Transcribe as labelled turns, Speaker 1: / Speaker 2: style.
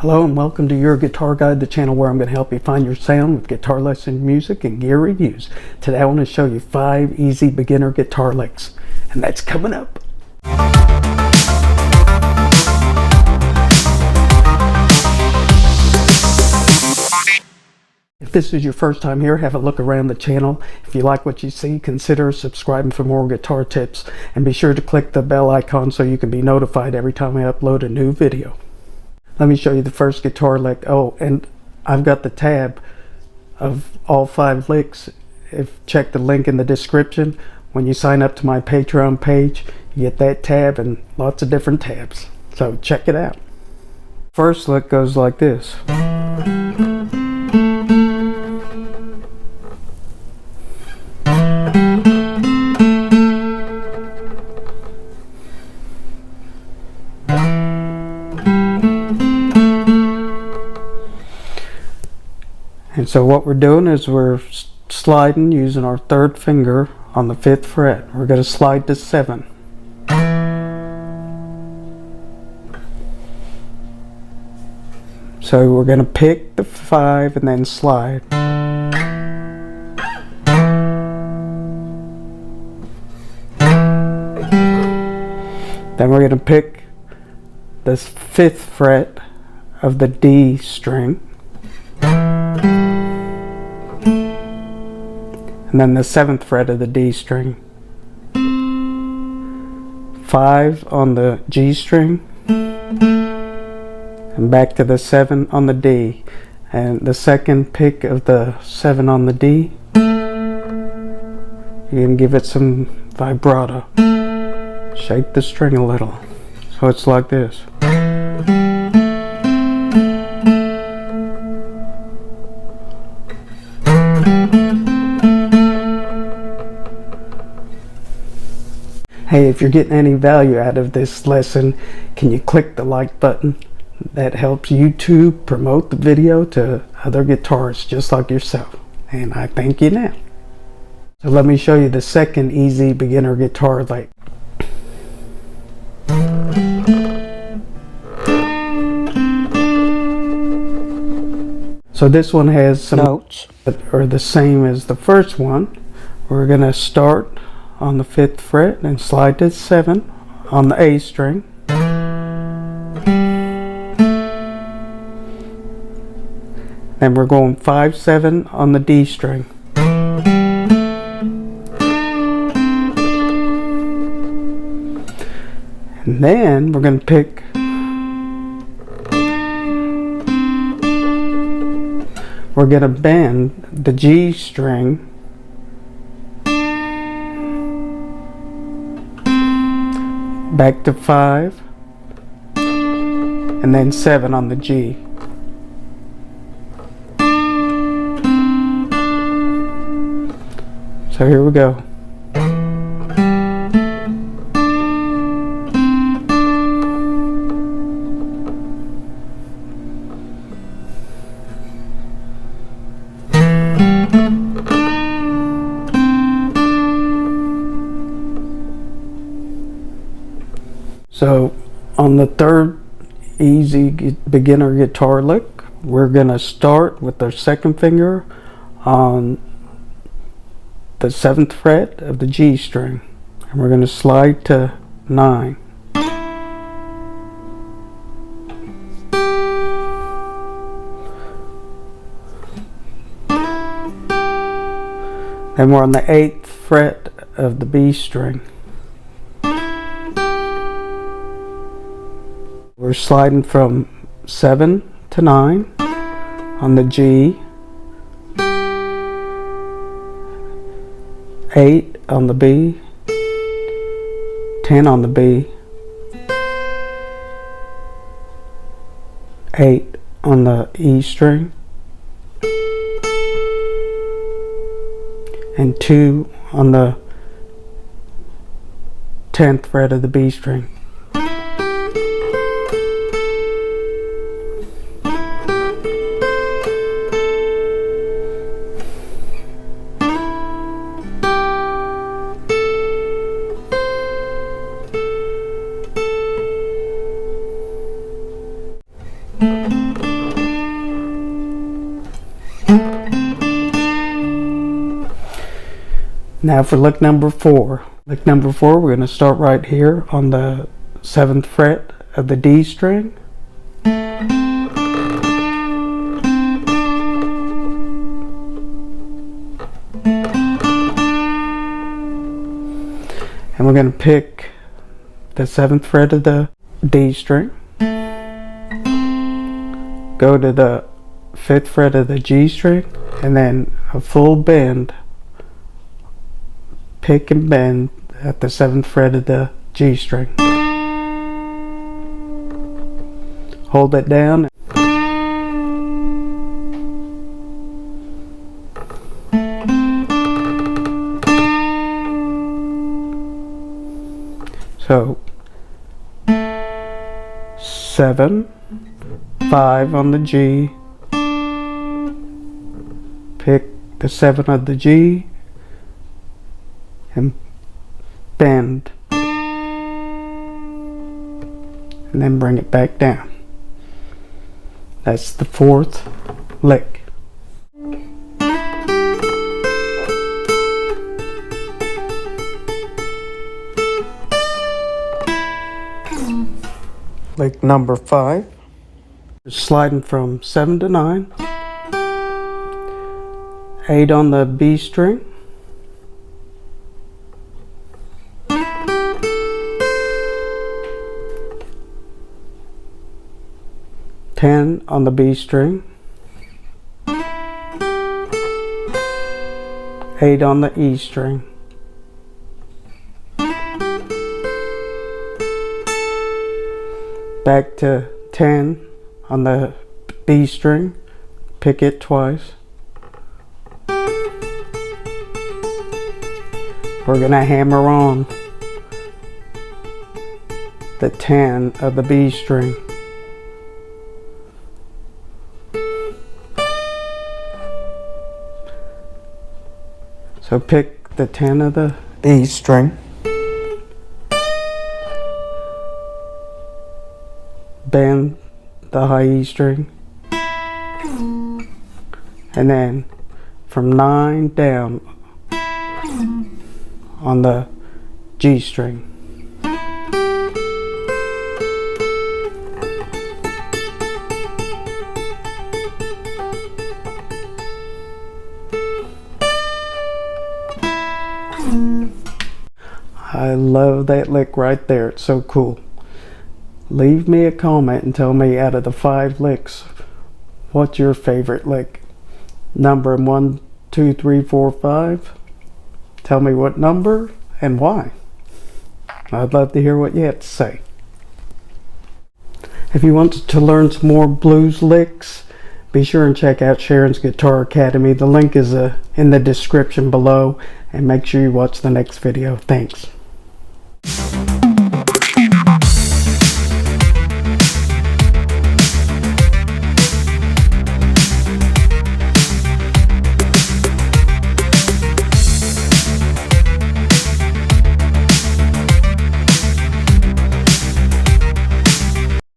Speaker 1: Hello and welcome to Your Guitar Guide, the channel where I'm going to help you find your sound with guitar lesson music and gear reviews. Today I want to show you 5 easy beginner guitar licks, and that's coming up. If this is your first time here, have a look around the channel. If you like what you see, consider subscribing for more guitar tips, and be sure to click the bell icon so you can be notified every time I upload a new video. Let me show you the first guitar lick. Oh, and I've got the tab of all 5 licks. Check the link in the description. When you sign up to my Patreon page, you get that tab and lots of different tabs. So check it out. First lick goes like this. And so what we're doing is we're sliding using our 3rd finger on the 5th fret. We're going to slide to 7. So we're going to pick the 5 and then slide. Then we're going to pick the 5th fret of the D string. And then the 7th fret of the D string, 5 on the G string, and back to the 7 on the D. And the second pick of the 7 on the D, you can give it some vibrato. Shake the string a little. So it's like this. Hey, if you're getting any value out of this lesson, can you click the like button? That helps YouTube promote the video to other guitarists just like yourself. And I thank you now. So let me show you the second easy beginner guitar lick. So this one has some notes that are the same as the first one. We're going to start on the 5th fret and slide to 7 on the A string. Then we're going 5, 7 on the D string. And then we're going to pick we're going to bend the G string back to 5 and then 7 on the G. So here we go. So on the 3rd easy beginner guitar lick, we're going to start with our 2nd finger on the 7th fret of the G string, and we're going to slide to 9. Then we're on the 8th fret of the B string. We're sliding from 7 to 9 on the G, 8 on the B, 10 on the B, 8 on the E string, and 2 on the 10th fret of the B string. Now for lick number 4. Lick number 4, we're going to start right here on the 7th fret of the D string. And we're going to pick the 7th fret of the D string, go to the 5th fret of the G string, and then a full bend, pick and bend at the 7th fret of the G string. Hold it down. So 7, 5 on the G, pick the 7 of the G and bend, and then bring it back down. That's the 4th lick. Lick number 5, sliding from 7 to 9, 8 on the B string, 10 on the B string, 8 on the E string, back to 10 on the B string, pick it twice. We're going to hammer on the 10 of the B string. So pick the 10 of the B string, bend the high E string, and then from 9 down on the G string. I love that lick right there. It's so cool. Leave me a comment and tell me, out of the 5 licks, what's your favorite lick? Number 1, 2, 3, 4, 5. Tell me what number and why. I'd love to hear what you have to say. If you want to learn some more blues licks, be sure and check out Sharon's Guitar Academy. The link is in the description below, and make sure you watch the next video. Thanks.